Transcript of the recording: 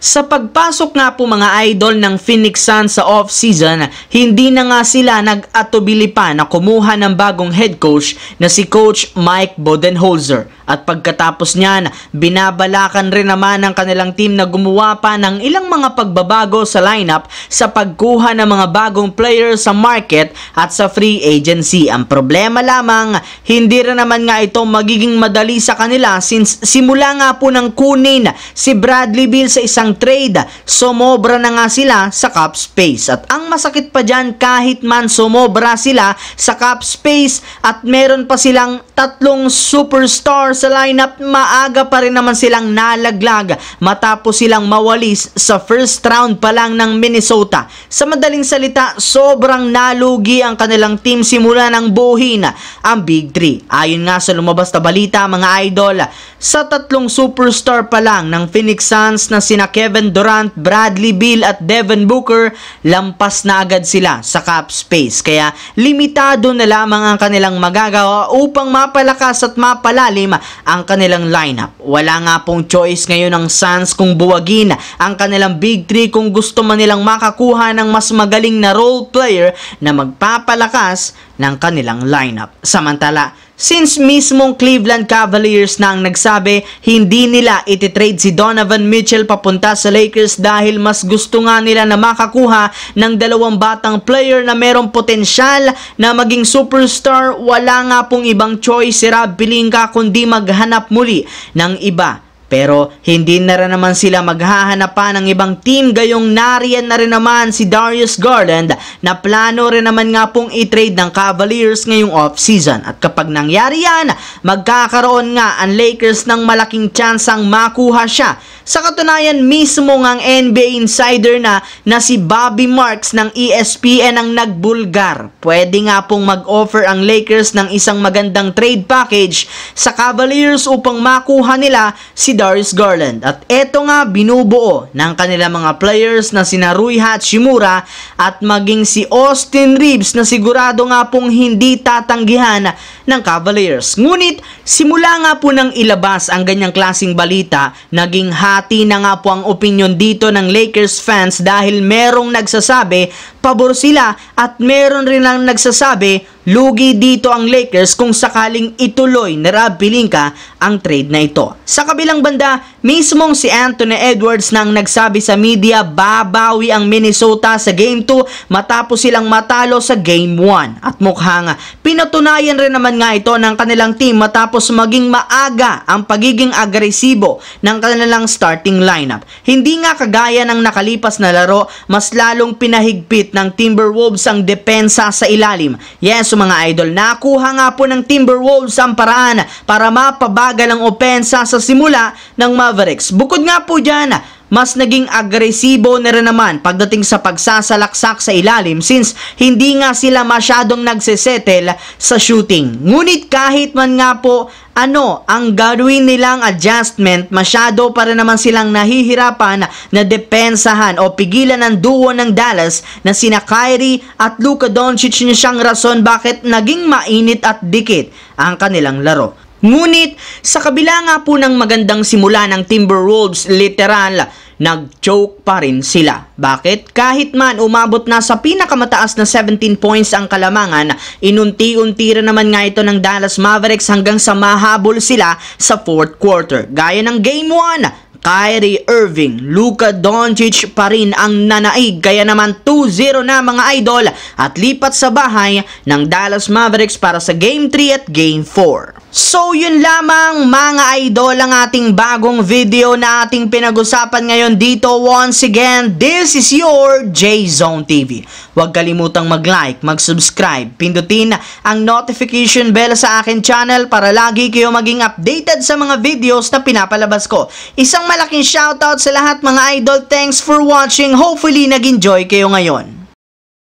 Sa pagpasok nga po mga idol ng Phoenix Suns sa off-season, hindi na nga sila nag-atubili pa na kumuha ng bagong head coach na si Coach Mike Budenholzer. At pagkatapos niyan, binabalakan rin naman ng kanilang team na gumawa pa ng ilang mga pagbabago sa lineup sa pagkuha ng mga bagong players sa market at sa free agency. Ang problema lamang, hindi rin naman nga ito magiging madali sa kanila since simula nga po ng kunin si Bradley Beal sa isang trade, sumobra na nga sila sa cap space. At ang masakit pa dyan, kahit man sumobra sila sa cap space at meron pa silang tatlong superstar sa lineup, maaga pa rin naman silang nalaglag matapos silang mawalis sa first round pa lang ng Minnesota. Sa madaling salita, sobrang nalugi ang kanilang team simula ng buuhin ang Big 3. Ayon nga sa lumabas na balita mga idol, sa tatlong superstar pa lang ng Phoenix Suns na sina Kevin Durant, Bradley Beal at Devin Booker, lampas na agad sila sa cap space. Kaya limitado na lamang ang kanilang magagawa upang mapalakas at mapalalim ang kanilang lineup. Wala nga pong choice ngayon ng Suns kung buwagin ang kanilang Big 3 kung gusto man nilang makakuha ng mas magaling na role player na magpapalakas ng kanilang lineup. Samantala, since mismong Cleveland Cavaliers na ang nagsabi hindi nila ititrade si Donovan Mitchell papunta sa Lakers dahil mas gusto nga nila na makakuha ng dalawang batang player na merong potensyal na maging superstar, wala nga pong ibang choice si Rob Pelinka kundi maghanap muli ng iba. Pero hindi na rin naman sila maghahanap pa ng ibang team, gayong nariyan na rin naman si Darius Garland na plano rin naman nga pong i-trade ng Cavaliers ngayong off-season. At kapag nangyari yan, magkakaroon nga ang Lakers ng malaking tsansang makuha siya. Sa katunayan, mismo ngang NBA insider na si Bobby Marks ng ESPN ang nagbulgar. Pwede nga pong mag-offer ang Lakers ng isang magandang trade package sa Cavaliers upang makuha nila si Darius Garland. At eto nga binubuo ng kanilang mga players na sina Rui Hachimura at maging si Austin Reeves na sigurado nga pong hindi tatanggihan ng Cavaliers. Ngunit simula nga po nang ilabas ang ganyang klaseng balita, naging hati na nga po ang opinion dito ng Lakers fans dahil merong nagsasabi pabor sila at meron rin lang nagsasabi lugi dito ang Lakers kung sakaling ituloy ni Rob Pelinka ang trade na ito. Sa kabilang banda, mismong si Anthony Edwards nang nagsabi sa media babawi ang Minnesota sa Game 2 matapos silang matalo sa Game 1. At mukhang pinatunayan rin naman nga ito ng kanilang team matapos maging maaga ang pagiging agresibo ng kanilang starting lineup. Hindi nga kagaya ng nakalipas na laro, mas lalong pinahigpit ng Timberwolves ang depensa sa ilalim. Yes, mga idol, nakuha nga po ng Timberwolves ang paraan para mapabagal ang opensa sa simula ng Mavericks. Bukod nga po dyan, mas naging agresibo na rin naman pagdating sa pagsasalaksak sa ilalim since hindi nga sila masyadong nagsesettle sa shooting. Ngunit kahit man nga po ang gawin nilang adjustment, masyado pa rin naman silang nahihirapan na depensahan o pigilan ng duo ng Dallas na sina Kyrie at Luka Doncic na siyang rason bakit naging mainit at dikit ang kanilang laro. Ngunit sa kabila nga po ng magandang simula ng Timberwolves, literal nag-choke pa rin sila. Bakit? Kahit man umabot na sa pinakamataas na 17 points ang kalamangan, inunti-unti rin naman nga ito ng Dallas Mavericks hanggang sa mahabol sila sa fourth quarter. Gaya ng Game 1, Kyrie Irving, Luka Doncic pa rin ang nanaig, kaya naman 2-0 na mga idol at lipat sa bahay ng Dallas Mavericks para sa Game 3 at Game 4. So yun lamang mga idol ang ating bagong video na ating pinag-usapan ngayon dito. Once again, this is your J-Zone TV. Huwag kalimutang mag-like, mag-subscribe, pindutin ang notification bell sa akin channel para lagi kayo maging updated sa mga videos na pinapalabas ko. Isang malaking shoutout sa lahat mga idol. Thanks for watching. Hopefully nag-enjoy kayo ngayon.